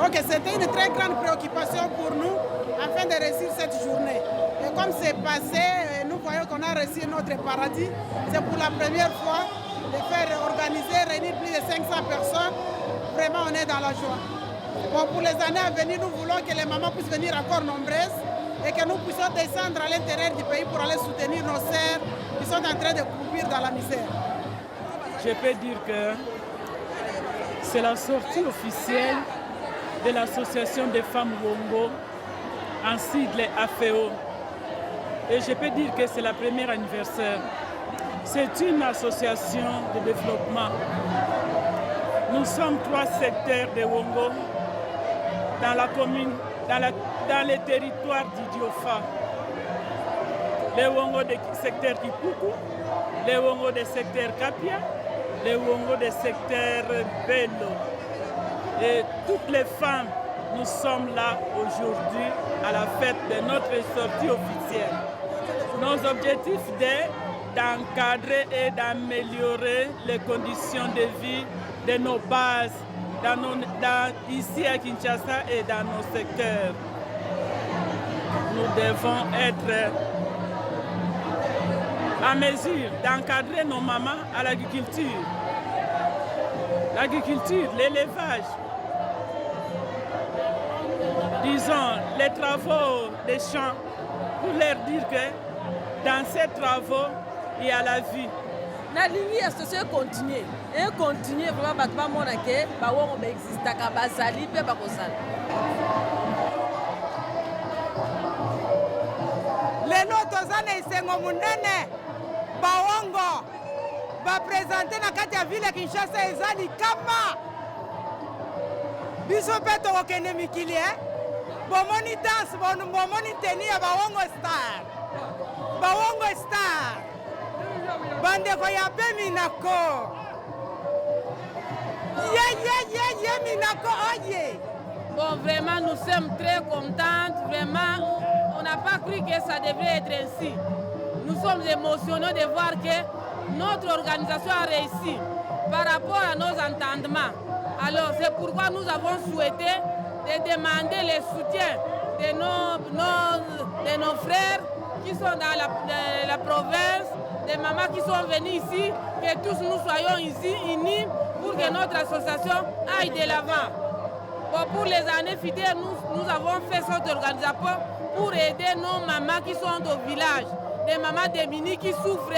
Donc c'était une très grande préoccupation pour nous afin de réussir cette journée. Et comme c'est passé, nous voyons qu'on a reçu notre paradis. C'est pour la première fois de faire organiser, réunir plus de 500 personnes. Vraiment, on est dans la joie. Bon, pour les années à venir, nous voulons que les mamans puissent venir encore nombreuses et que nous puissions descendre à l'intérieur du pays pour aller soutenir nos sœurs qui sont en train de croupir dans la misère. je peux dire que c'est la sortie officielle de l'association des femmes Wongo, en sigle AFEO. Et je peux dire que c'est le premier anniversaire. C'est une association de développement. Nous sommes 3 secteurs de Wongo dans la commune, dans les territoires d'Idiofa. Les Wongo du secteur Kipuku, les Wongo du secteur Kapia, les Wongo du secteur Bello. Et toutes les femmes, nous sommes là aujourd'hui à la fête de notre sortie officielle. Nos objectifs d'encadrer et d'améliorer les conditions de vie de nos bases ici à Kinshasa et dans nos secteurs. Nous devons être en mesure d'encadrer nos mamans à l'agriculture. L'agriculture, l'élevage, disons les travaux des champs, pour leur dire que dans ces travaux, il y a la vie. La ligne associée continue. Et continue vraiment à pas mon accueil, bah on existe à Kabasali, puis à Bakosal. Les notes années sengo munene, Bawongo, va présenter na kati ya ville Kinshasa ezali kama. Biso peto okene mikili bomoni dance bomoni tenir ya Bawongo Star. Bawongo Star. Bandeko ya Beminako. Minako oye. Bon, vraiment, nous sommes très contentes. Vraiment, on n'a pas cru que ça devrait être ainsi. Nous sommes émotionnés de voir que notre organisation a réussi par rapport à nos entendements. Alors, c'est pourquoi nous avons souhaité de demander le soutien de nos frères qui sont dans la province, des mamans qui sont venues ici, que tous nous soyons ici unis pour que notre association aille de l'avant. Bon, pour les années futures, nous avons fait cette organisation pour aider nos mamans qui sont au village, des mamans démunies qui souffrent,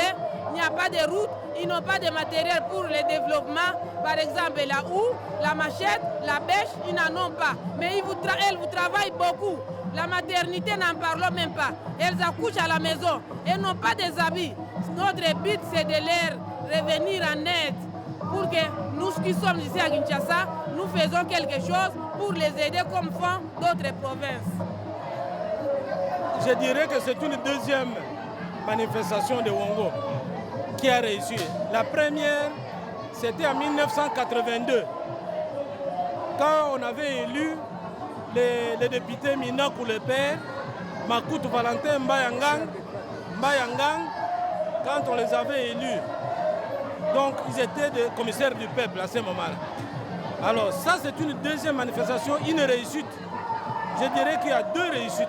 il n'y a pas de route, ils n'ont pas de matériel pour le développement, par exemple la houe, la machette, la bêche, ils n'en ont pas, mais elles vous travaillent beaucoup. La maternité, n'en parlons même pas. Elles accouchent à la maison. Elles n'ont pas des habits. Notre but, c'est de leur revenir en aide pour que nous qui sommes ici à Kinshasa, nous faisons quelque chose pour les aider comme font d'autres provinces. Je dirais que c'est une deuxième manifestation de Wongo qui a réussi. La première, c'était en 1982, quand on avait élu les députés Minak ou le père, Makutu Valentin Mbayangang, quand on les avait élus. Donc ils étaient des commissaires du peuple à ce moment-là. Alors ça c'est une deuxième manifestation, une réussite. Je dirais qu'il y a 2 réussites.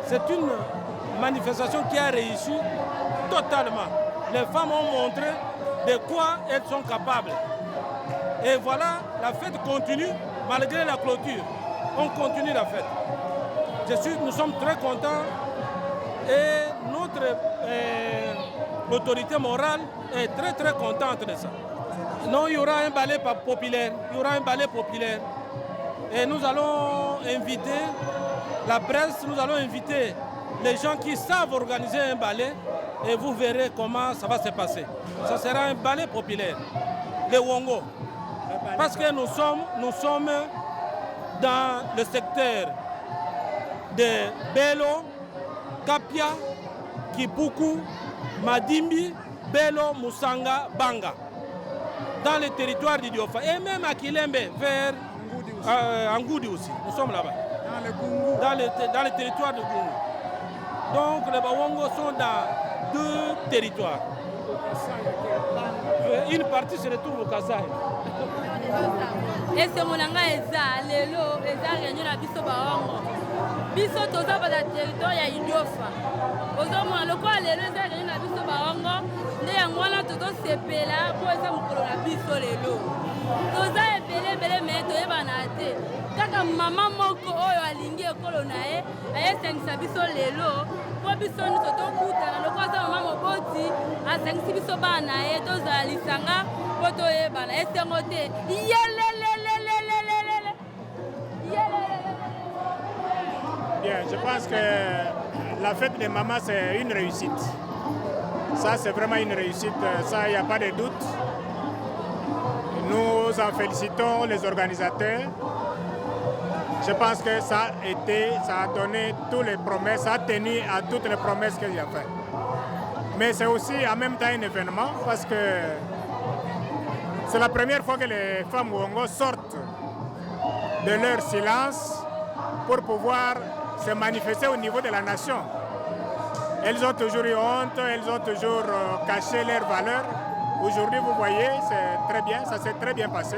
C'est une manifestation qui a réussi totalement. Les femmes ont montré de quoi elles sont capables. Et voilà, la fête continue malgré la clôture. On continue la fête. Nous sommes très contents et notre autorité morale est très très contente de ça. Non, il y aura un ballet populaire. Il y aura un ballet populaire. Et nous allons inviter la presse, nous allons inviter les gens qui savent organiser un ballet et vous verrez comment ça va se passer. Ça sera un ballet populaire, les Wongo. Parce que nous sommes dans le secteur de Bello, Kapia, Kipuku, Madimbi, Bello, Musanga, Banga. Dans le territoire d'Idiofa. Et même à Kilembe, vers Angoudi aussi. Nous sommes là-bas. Dans le territoire de Gungu. Donc les Bawongo sont dans 2 territoires. Une partie se retrouve au Kasaï. Et c'est mon eza lelo eza réunion na biso Bawongo. Biso toza ba territoire ya Idiofa. Ozomona lokola lelo eza réunion na biso Bawongo. Nde yango wana tozosepela po eza mokolo na biso lelo. Toza ebele me toyebana te. Kaka kaka mama moko oyo alingi ekolo na ye ayesengisa biso lelo po biso nyonso tokutana lokola aza mama moboti asengisi biso bana na ye tozala lisanga po toyebana esengo te yelelelelelelele. Bien, je pense que la fête des mamans c'est une réussite. Ça c'est vraiment une réussite, ça il n'y a pas de doute. Nous en félicitons les organisateurs. Je pense que ça a donné toutes les promesses, ça a tenu à toutes les promesses qu'il y a fait. Mais c'est aussi en même temps un événement parce que c'est la première fois que les femmes Wongo sortent de leur silence pour pouvoir se manifester au niveau de la nation. Elles ont toujours eu honte, elles ont toujours caché leurs valeurs. Aujourd'hui, vous voyez, c'est très bien, ça s'est très bien passé.